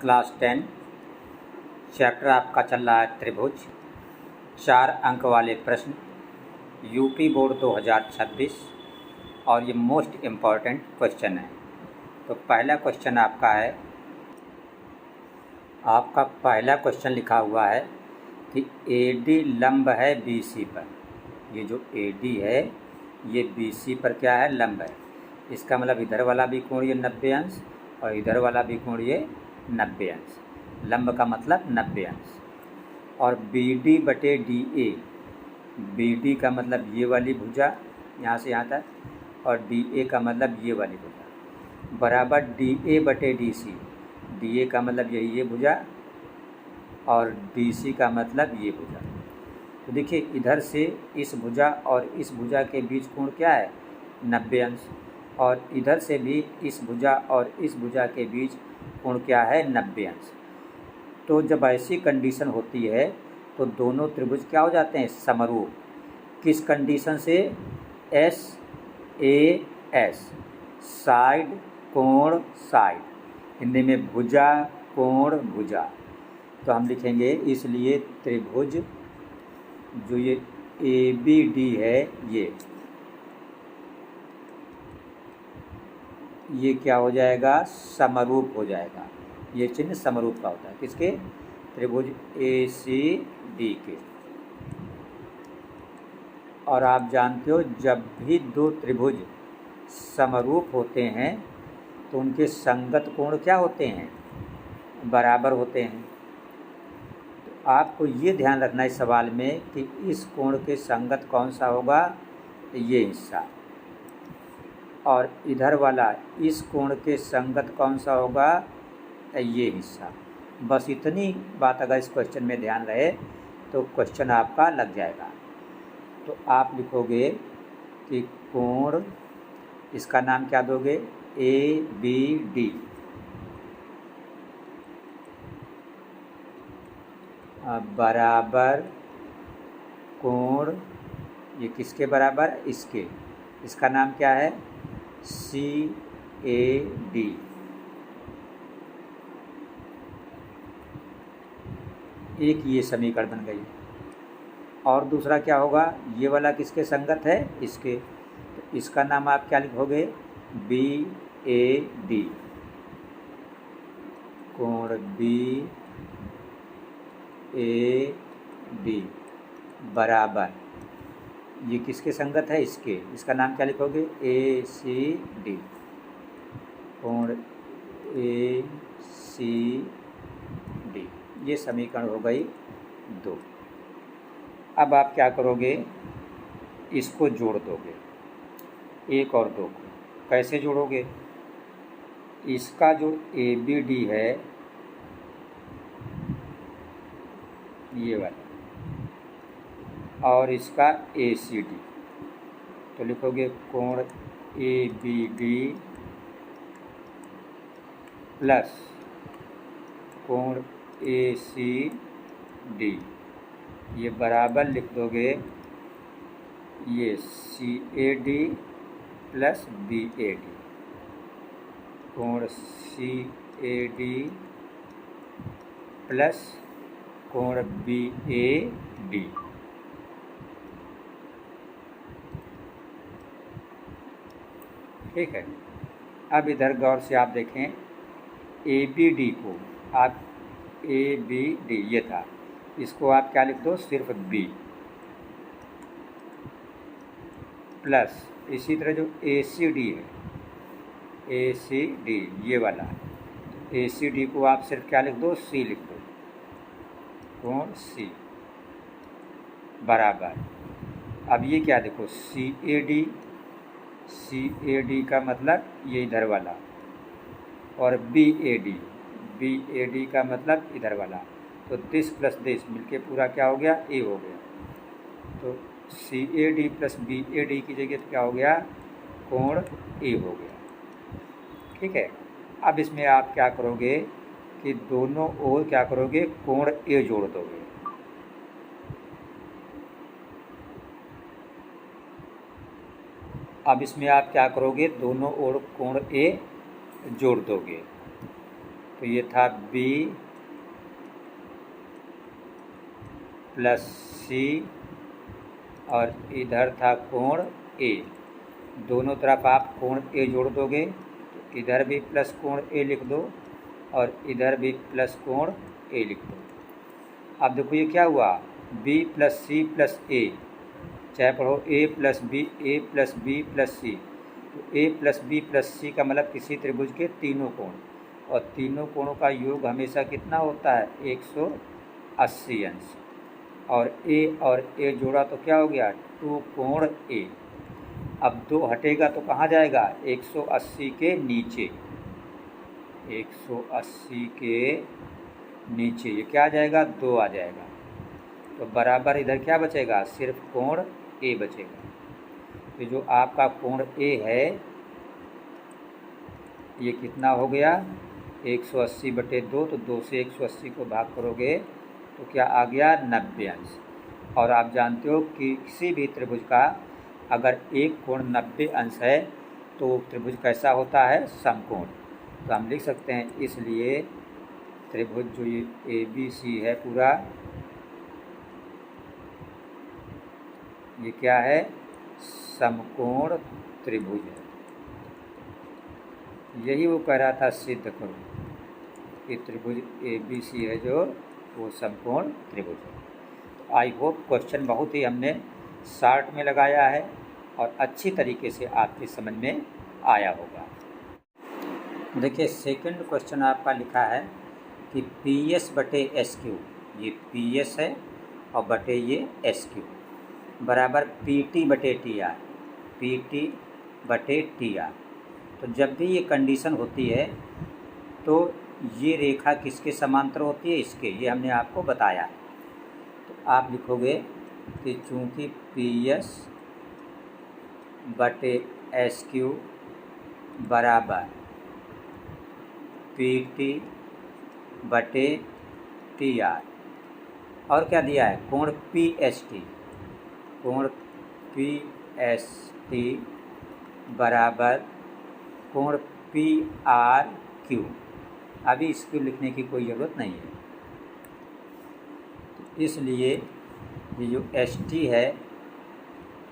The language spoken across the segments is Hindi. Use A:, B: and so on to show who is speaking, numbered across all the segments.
A: क्लास 10 चैप्टर आपका चल रहा है त्रिभुज। 4 अंक वाले प्रश्न यूपी बोर्ड 2026 और ये मोस्ट इम्पॉर्टेंट क्वेश्चन है। तो पहला क्वेश्चन आपका पहला क्वेश्चन लिखा हुआ है कि AD लंब है BC पर। ये जो AD है ये BC पर क्या है, लंब है। इसका मतलब इधर वाला भी कोण ये 90 अंश और इधर वाला भी कोण ये 90 अंश। लंब का मतलब 90 अंश। और BD बटे DA, BD का मतलब ये वाली भुजा यहाँ से यहाँ तक और DA का मतलब ये वाली भुजा बराबर DA बटे DC। DA का मतलब यही ये भुजा और DC का मतलब ये भुजा। तो देखिए इधर से इस भुजा और इस भुजा के बीच कोण क्या है, 90 अंश। और इधर से भी इस भुजा और इस भुजा के बीच कोण क्या है, 90 अंश। तो जब ऐसी कंडीशन होती है तो दोनों त्रिभुज क्या हो जाते हैं, समरूप। किस कंडीशन से, SAS, साइड कोण साइड, हिंदी में भुजा कोण भुजा। तो हम लिखेंगे इसलिए त्रिभुज जो ये ABD है ये क्या हो जाएगा, समरूप हो जाएगा। ये चिन्ह समरूप का होता है किसके, त्रिभुज ACD के। और आप जानते हो जब भी दो त्रिभुज समरूप होते हैं तो उनके संगत कोण क्या होते हैं, बराबर होते हैं। तो आपको ये ध्यान रखना है इस सवाल में कि इस कोण के संगत कौन सा होगा, ये हिस्सा, और इधर वाला इस कोण के संगत कौन सा होगा, ये हिस्सा। बस इतनी बात अगर इस क्वेश्चन में ध्यान रहे तो क्वेश्चन आपका लग जाएगा। तो आप लिखोगे कि कोण, इसका नाम क्या दोगे, ABD बराबर कोण, ये किसके बराबर, इसके, इसका नाम क्या है, CAD। एक ये समीकरण बन गई। और दूसरा क्या होगा, ये वाला किसके संगत है, इसके। तो इसका नाम आप क्या लिखोगे, BAD, कोण BAD बराबर, ये किसके संगत है, इसके। इसका नाम क्या लिखोगे, ACD, कोण ACD। ये समीकरण हो गई 2। अब आप क्या करोगे, इसको जोड़ दोगे, 1 और 2 को। कैसे जोड़ोगे, इसका जो ABD है ये वाला और इसका ACD, तो लिखोगे कोण ABD प्लस कोण ACD, ये बराबर लिख दोगे ये CAD प्लस BAD, कोण CAD प्लस कोण BAD। ठीक है। अब इधर गौर से आप देखें, ABD को आप ABD ये था, इसको आप क्या लिख दो, सिर्फ B प्लस इसी तरह जो ACD है, ACD ये वाला, ACD को आप सिर्फ क्या लिख दो, C लिख दो, कोण C बराबर। अब ये क्या देखो, CAD का मतलब ये इधर वाला, और BAD का मतलब इधर वाला। तो दिस प्लस दिस मिलके पूरा क्या हो गया, A हो गया। तो CAD प्लस BAD की जगह क्या हो गया, कोण A हो गया। ठीक है। अब इसमें आप क्या करोगे कि दोनों ओर क्या करोगे, कोण A जोड़ दोगे। अब इसमें आप क्या करोगे, दोनों ओर कोण A जोड़ दोगे। तो ये था बी प्लस सी और इधर था कोण ए। दोनों तरफ आप कोण ए जोड़ दोगे तो इधर भी प्लस कोण ए लिख दो और इधर भी प्लस कोण ए लिख दो। अब देखो ये क्या हुआ, बी प्लस सी प्लस ए, चाहे पढ़ो ए प्लस बी प्लस सी। तो ए प्लस बी प्लस सी का मतलब किसी त्रिभुज के तीनों कोण, और तीनों कोणों का योग हमेशा कितना होता है 180 अंश। और ए जोड़ा तो क्या हो गया 2 कोण ए। अब 2 हटेगा तो कहाँ जाएगा 180 के नीचे, 180 के नीचे ये क्या आ जाएगा 2 आ जाएगा। तो बराबर इधर क्या बचेगा, सिर्फ कोण ए बचेगा। तो जो आपका कोण ए है ये कितना हो गया 180/2। तो 2 से 180 को भाग करोगे तो क्या आ गया 90 अंश। और आप जानते हो कि किसी भी त्रिभुज का अगर एक कोण 90 अंश है तो त्रिभुज कैसा होता है, समकोण। तो हम लिख सकते हैं इसलिए त्रिभुज जो ये ABC है पूरा, ये क्या है, समकोण त्रिभुज है। यही वो कह रहा था सिद्ध करो कि त्रिभुज ABC है जो वो समकोण त्रिभुज है। आई होप क्वेश्चन बहुत ही हमने शॉर्ट में लगाया है और अच्छी तरीके से आपकी समझ में आया होगा। देखिए सेकंड क्वेश्चन आपका लिखा है कि PS/SQ, ये PS है और बटे ये SQ बराबर PT/TR, PT/TR। तो जब भी ये कंडीशन होती है तो ये रेखा किसके समांतर होती है, इसके, ये हमने आपको बताया है। तो आप लिखोगे कि चूँकि PS/SQ बराबर PT/TR, और क्या दिया है, कोण PST, कोण PST बराबर कोण PRQ। अभी इसको लिखने की कोई ज़रूरत नहीं है। तो इसलिए ये जो ST है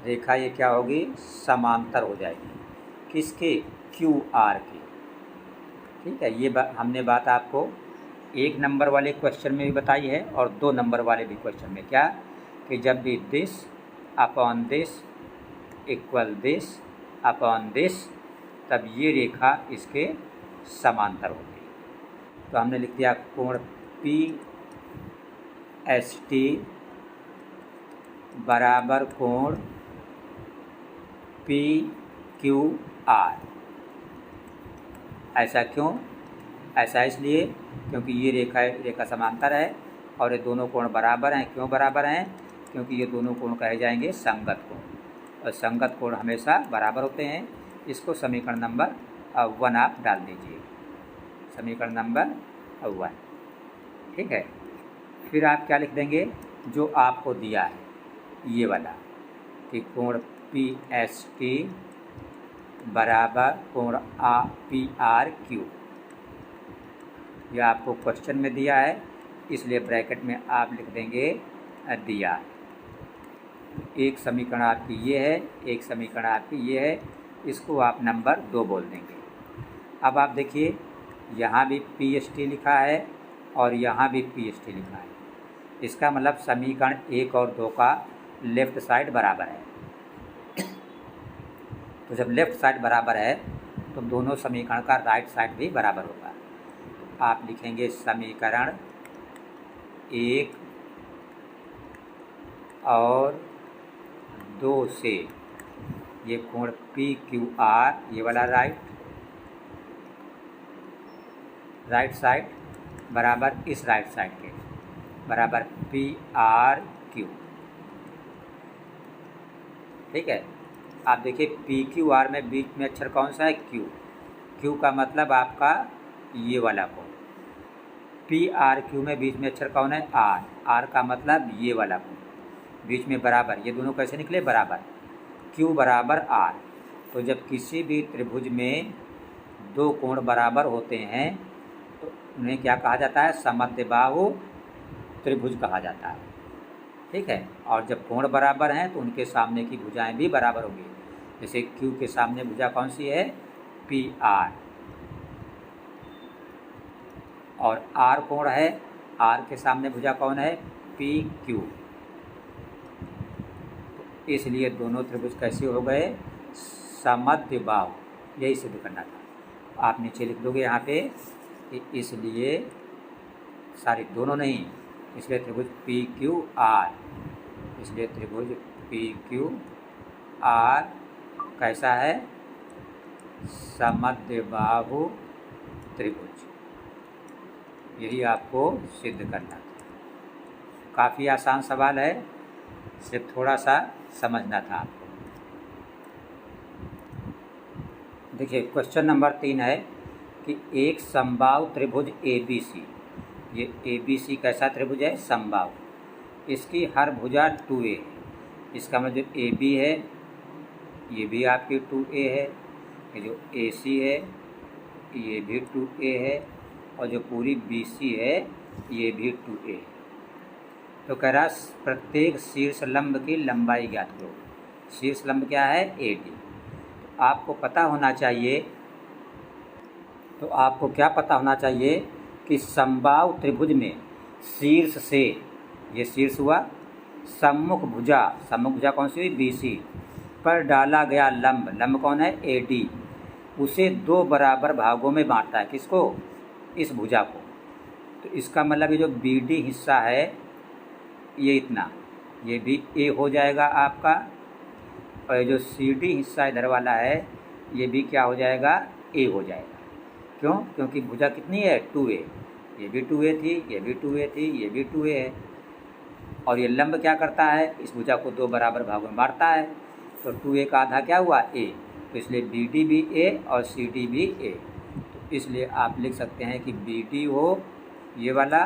A: रेखा ये क्या होगी, समांतर हो जाएगी किसके, QR के। ठीक है, ये हमने बात आपको 1 नंबर वाले क्वेश्चन में भी बताई है और 2 नंबर वाले भी क्वेश्चन में, क्या कि जब भी this upon this equal this upon this, तब ये रेखा इसके समांतर होगी। तो हमने लिख दिया कोण PST बराबर कोण PQR। ऐसा क्यों, ऐसा इसलिए क्योंकि ये रेखा समांतर है और ये दोनों कोण बराबर हैं। क्यों बराबर हैं, क्योंकि ये दोनों कोण कहे जाएंगे संगत कोण, और संगत कोण हमेशा बराबर होते हैं। इसको समीकरण नंबर 1 आप डाल दीजिए, समीकरण नंबर 1। ठीक है, फिर आप क्या लिख देंगे, जो आपको दिया है ये वाला कि कोण PST बराबर कोण PRQ, यह आपको क्वेश्चन में दिया है, इसलिए ब्रैकेट में आप लिख देंगे दिया। एक समीकरण आपकी ये है, एक समीकरण आपकी ये है, इसको आप नंबर 2 बोल देंगे। अब आप देखिए यहाँ भी PST लिखा है और यहाँ भी PST लिखा है। इसका मतलब समीकरण 1 और 2 का लेफ़्ट साइड बराबर है। तो जब लेफ़्ट साइड बराबर है तो दोनों समीकरण का राइट साइड भी बराबर होगा। तो आप लिखेंगे समीकरण 1 और 2 से ये कोण PQR, ये वाला राइट साइड बराबर इस राइट साइड के बराबर PRQ। ठीक है, आप देखिए PQR में बीच में अक्षर कौन सा है, Q। Q का मतलब आपका ये वाला कोण। PRQ में बीच में अक्षर कौन है, R। R का मतलब ये वाला कोण, बीच में बराबर। ये दोनों कैसे निकले, बराबर। Q बराबर R। तो जब किसी भी त्रिभुज में 2 कोण बराबर होते हैं तो उन्हें क्या कहा जाता है? समद्विबाहु त्रिभुज कहा जाता है। ठीक है। और जब कोण बराबर हैं तो उनके सामने की भुजाएं भी बराबर होंगी। जैसे Q के सामने भुजा कौन सी है? PR। और R कोण है, R के सामने भुजा कौन है? PQ। तो इसलिए दोनों त्रिभुज कैसे हो गए? समद्विबाहु। यही सिद्ध करना था। आप नीचे लिख दोगे यहाँ पे कि इसलिए सारी दोनों नहीं, इसलिए त्रिभुज PQR, इसलिए त्रिभुज PQR कैसा है? समद्विबाहु त्रिभुज। यही आपको सिद्ध करना था। काफ़ी आसान सवाल है, सिर्फ थोड़ा सा समझना था आपको। देखिए क्वेश्चन नंबर 3 है कि एक समबाहु त्रिभुज ABC, ये ABC कैसा त्रिभुज है? समबाहु। इसकी हर भुजा 2A है। इसका मतलब AB है, ये भी आपकी 2A है, ये जो AC है ये भी 2A है, और जो पूरी BC है ये भी 2A है। तो कह रहा प्रत्येक शीर्ष लंब की लंबाई ज्ञात करो। शीर्ष लंब क्या है? AD। तो आपको पता होना चाहिए, तो आपको क्या पता होना चाहिए कि समबाहु त्रिभुज में शीर्ष से, ये शीर्ष हुआ, सम्मुख भुजा कौन सी हुई? BC पर डाला गया लंब कौन है? AD, उसे 2 बराबर भागों में बांटता है। किसको? इस भुजा को। तो इसका मतलब ये जो BD हिस्सा है ये इतना, ये भी A हो जाएगा आपका, और ये जो CD हिस्सा इधर वाला है ये भी क्या हो जाएगा? A हो जाएगा। क्यों? क्योंकि भुजा कितनी है? 2A। ये भी 2A थी, ये भी 2A थी, ये भी 2A है। और ये लंब क्या करता है? इस भुजा को 2 बराबर भागों में बांटता है। तो 2A का आधा क्या हुआ? A। तो इसलिए BD भी A और CD भी A। तो इसलिए आप लिख सकते हैं कि BD हो ये वाला,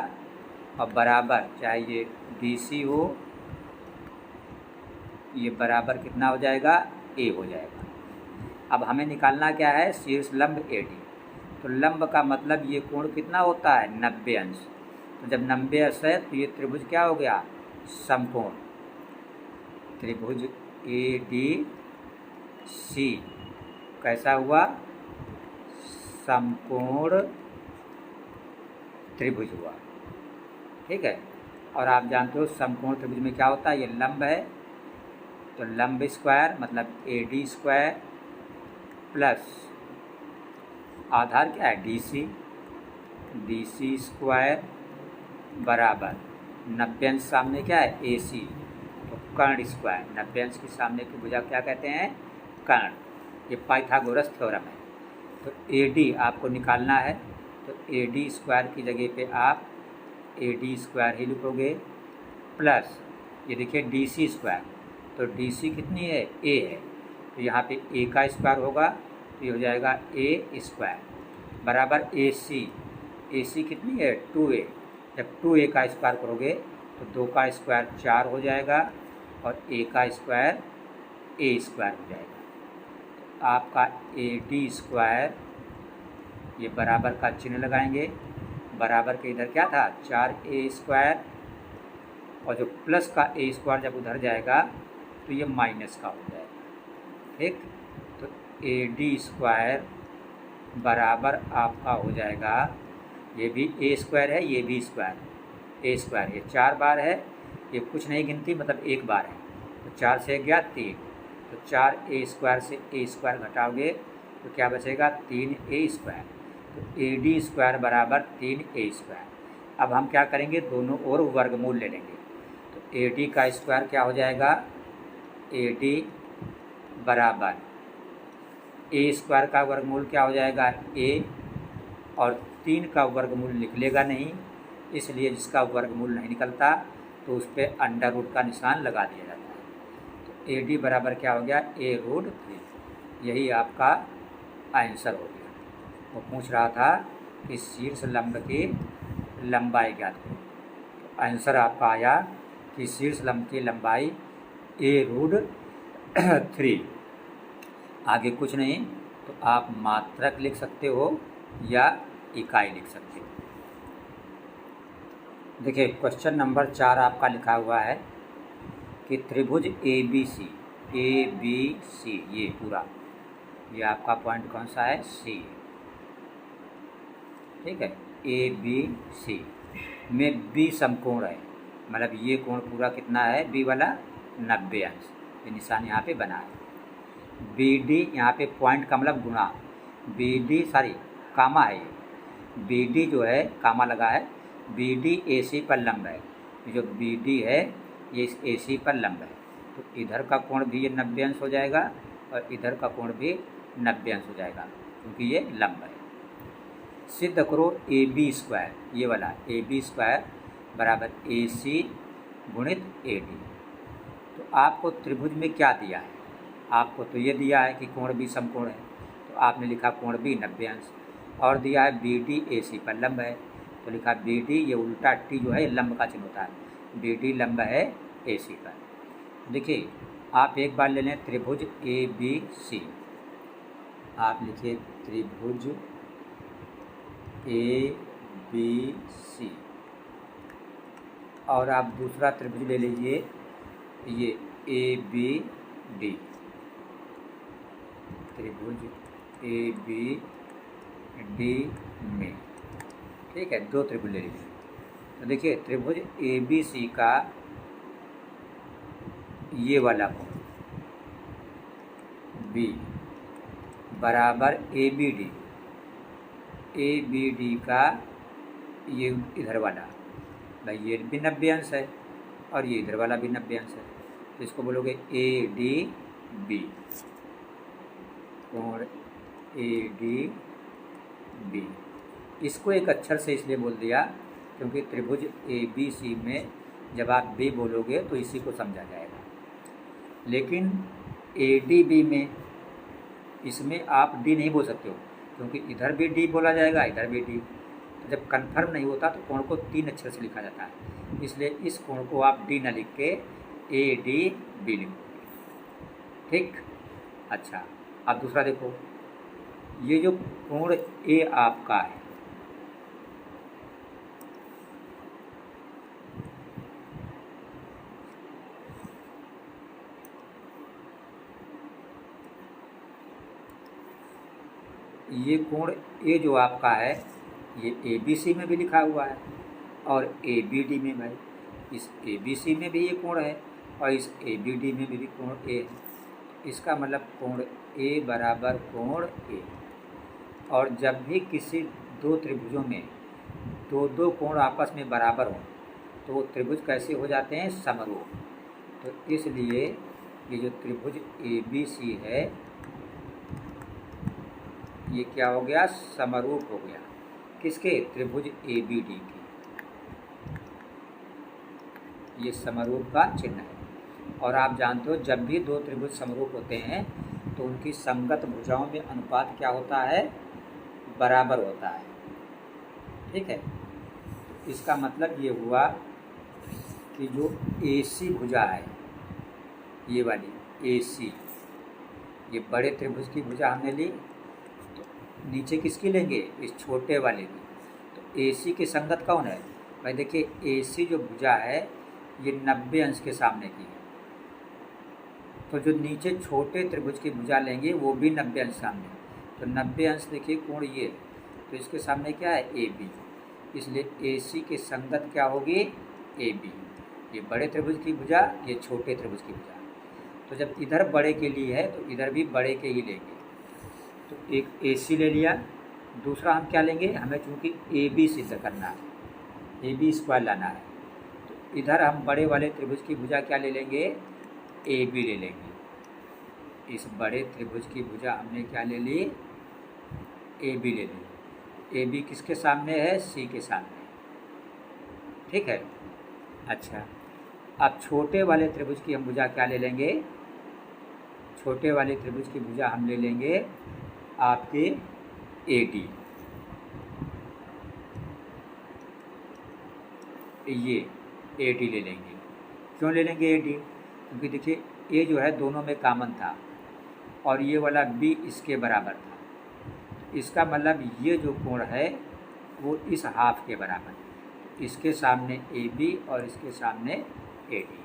A: और बराबर चाहे ये BC हो, ये बराबर कितना हो जाएगा? A हो जाएगा। अब हमें निकालना क्या है? शीर्ष लंब AD। तो लंब का मतलब ये कोण कितना होता है? 90 अंश। तो जब 90 अंश है तो ये त्रिभुज क्या हो गया? समकोण। त्रिभुज ADC कैसा हुआ? समकोण त्रिभुज हुआ। ठीक है। और आप जानते हो समकोण त्रिभुज में क्या होता है? ये लंब है, तो लंब स्क्वायर मतलब AD स्क्वायर प्लस आधार क्या है? DC स्क्वायर बराबर 90 अंश सामने क्या है? AC, तो कर्ण स्क्वायर। 90 अंश के सामने की भुजा क्या कहते हैं? कर्ण। ये पाइथागोरस थ्योरम है। तो AD आपको निकालना है, तो AD स्क्वायर की जगह पे आप AD स्क्वायर ही लिखोगे, प्लस ये देखिए DC स्क्वायर। तो DC कितनी है? A है, तो यहाँ पे A का स्क्वायर होगा, तो ये हो जाएगा A स्क्वायर बराबर AC कितनी है? 2A। जब 2A का स्क्वायर करोगे तो 2 का स्क्वायर 4 हो जाएगा, और A का स्क्वायर A स्क्वायर हो जाएगा। तो आपका AD स्क्वायर, ये बराबर का चिन्ह लगाएंगे, बराबर के इधर क्या था? 4A स्क्वायर, और जो प्लस का A स्क्वायर जब उधर जाएगा तो ये माइनस का हो जाएगा। ठीक। तो AD स्क्वायर बराबर आपका हो जाएगा, ये भी A स्क्वायर है, ये भी स्क्वायर, A स्क्वायर, ये 4 बार है, ये कुछ नहीं गिनती मतलब 1 बार है, तो 4 से गया 3, तो 4A स्क्वायर से A स्क्वायर घटाओगे तो क्या बचेगा? 3A square. तो AD स्क्वायर बराबर 3A स्क्वायर। अब हम क्या करेंगे? दोनों ओर वर्गमूल ले लेंगे। तो AD का स्क्वायर क्या हो जाएगा? AD बराबर A स्क्वायर का वर्गमूल क्या हो जाएगा? A, और 3 का वर्गमूल निकलेगा नहीं, इसलिए जिसका वर्गमूल नहीं निकलता तो उस पर अंडर रूट का निशान लगा दिया जाता है। तो AD बराबर क्या हो गया? A√3। यही आपका आंसर हो गया। वो पूछ रहा था कि शीर्ष लंब की लंबाई ज्ञात करो। तो आंसर आपका आया कि शीर्ष लंब की लंबाई A√3। आगे कुछ नहीं, तो आप मात्रक लिख सकते हो या इकाई लिख सकते हो। देखिए क्वेश्चन नंबर 4 आपका लिखा हुआ है कि त्रिभुज ए बी सी ये पूरा, ये आपका पॉइंट कौन सा है, सी, ठीक है, ए बी सी में बी समकोण है, मतलब ये कोण पूरा कितना है, बी वाला 90 अंश, ये निशान यहाँ पे बना है। बी डी यहाँ पे पॉइंट का मतलब गुणा, बी डी सॉरी कामा है, ये बी डी जो है कामा लगा है, बी डी ए सी पर लंब है, जो बी डी है ये इस ए सी पर लंब है, तो इधर का कोण भी ये 90 अंश हो जाएगा और इधर का कोण भी 90 अंश हो जाएगा, क्योंकि ये लंब है। सिद्ध करो ए बी स्क्वायर, ये वाला ए बी स्क्वायर बराबर ए सी गुणित ए डी। तो आपको त्रिभुज में क्या दिया है, आपको तो ये दिया है कि कोण बी समकोण है, तो आपने लिखा कोण बी 90 अंश, और दिया है बी डी ए सी पर लंब है, तो लिखा बी डी, ये उल्टा टी जो है लंब का चिन्ह होता है, बी डी लंब है ए सी पर। देखिए आप एक बार ले लें त्रिभुज ए बी सी, आप लिखिए त्रिभुज ए बी सी, और आप दूसरा त्रिभुज ले लीजिए ये ए बी डी, त्रिभुज ए बी डी में, ठीक है, दो त्रिभुज ले लीजिए। तो देखिए त्रिभुज ए बी सी का ये वाला कोण बी बराबर ए बी डी का ये इधर वाला, भाई ये भी 90 अंश है और ये इधर वाला भी 90 अंश है, तो इसको बोलोगे ए डी बी, कोण ए डी बी। इसको एक अक्षर से इसलिए बोल दिया क्योंकि त्रिभुज ए बी सी में जब आप बी बोलोगे तो इसी को समझा जाएगा, लेकिन ए डी बी में इसमें आप डी नहीं बोल सकते हो, क्योंकि इधर भी डी बोला जाएगा इधर भी डी, तो जब कन्फर्म नहीं होता तो कोण को 3 अक्षर से लिखा जाता है, इसलिए इस कोण को आप डी न लिख के ए डी बी लिखो, ठीक। अच्छा अब दूसरा देखो, ये जो कोण ए आपका है, ये कोण ए जो आपका है ये ए बी सी में भी लिखा हुआ है और ए बी डी में भाई, इस ए बी सी में भी ये कोण है और इस ए बी डी में भी कोण ए है, इसका मतलब कोण ए बराबर कोण ए। और जब भी किसी दो त्रिभुजों में दो दो कोण आपस में बराबर हों तो वो त्रिभुज कैसे हो जाते हैं, समरूप। तो इसलिए ये जो त्रिभुज ए बी सी है ये क्या हो गया, समरूप हो गया, किसके, त्रिभुज ए बी डी के, ये समरूप का चिन्ह है। और आप जानते हो जब भी दो त्रिभुज समरूप होते हैं तो उनकी संगत भुजाओं में अनुपात क्या होता है, बराबर होता है, ठीक है। इसका मतलब ये हुआ कि जो ए सी भुजा है, ये वाली ए सी, ये बड़े त्रिभुज की भुजा हमने ली, तो नीचे किसकी लेंगे, इस छोटे वाले की, तो ए सी की संगत कौन है भाई, देखिए ए सी जो भुजा है ये 90 अंश के सामने की है, तो जो नीचे छोटे त्रिभुज की भुजा लेंगे वो भी 90 अंश सामने, तो 90 अंश देखिए कोण ये, तो इसके सामने क्या है, ए बी, इसलिए ए सी की संगत क्या होगी, ए बी, ये बड़े त्रिभुज की भुजा, ये छोटे त्रिभुज की भुजा। तो जब इधर बड़े के लिए है तो इधर भी बड़े के ही लेंगे, तो एक ए सी ले लिया, दूसरा हम क्या लेंगे, हमें चूँकि ए बी सिद्ध करना है, ए बी स्क्वायर लाना है, तो इधर हम बड़े वाले त्रिभुज की भुजा क्या ले लेंगे, ए बी ले लेंगे। इस बड़े त्रिभुज की भुजा हमने क्या ले ली, ए बी ले ली, ए बी किसके सामने है, सी के सामने, ठीक है। अच्छा अब छोटे वाले त्रिभुज की हम भुजा क्या ले लेंगे, छोटे वाले त्रिभुज की भुजा हम ले लेंगे आपके ए डी, ये ए डी ले लेंगे। क्यों ले लेंगे ए डी, क्योंकि देखिए ए जो है दोनों में कॉमन था और ये वाला बी इसके बराबर था, इसका मतलब ये जो कोण है वो इस हाफ के बराबर, इसके सामने ए बी और इसके सामने ए डी,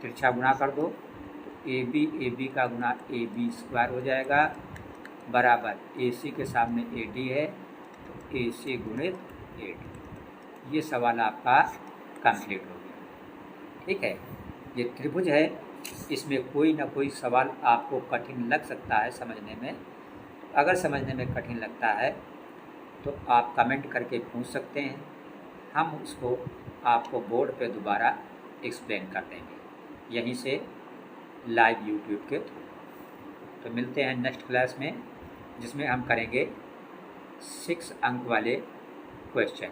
A: तिरछा गुणा कर दो तो ए बी का गुणा ए बी स्क्वायर हो जाएगा बराबर ए सी के सामने ए डी है तो ए सी गुणित ए डी। ये सवाल आपका कंप्लीट हो गया। ठीक है, ये त्रिभुज है, इसमें कोई ना कोई सवाल आपको कठिन लग सकता है समझने में। अगर समझने में कठिन लगता है तो आप कमेंट करके पूछ सकते हैं, हम उसको आपको बोर्ड पे दोबारा एक्सप्लेन कर देंगे यहीं से लाइव यूट्यूब के थ्रू। तो मिलते हैं नेक्स्ट क्लास में, जिसमें हम करेंगे 6 अंक वाले क्वेश्चन।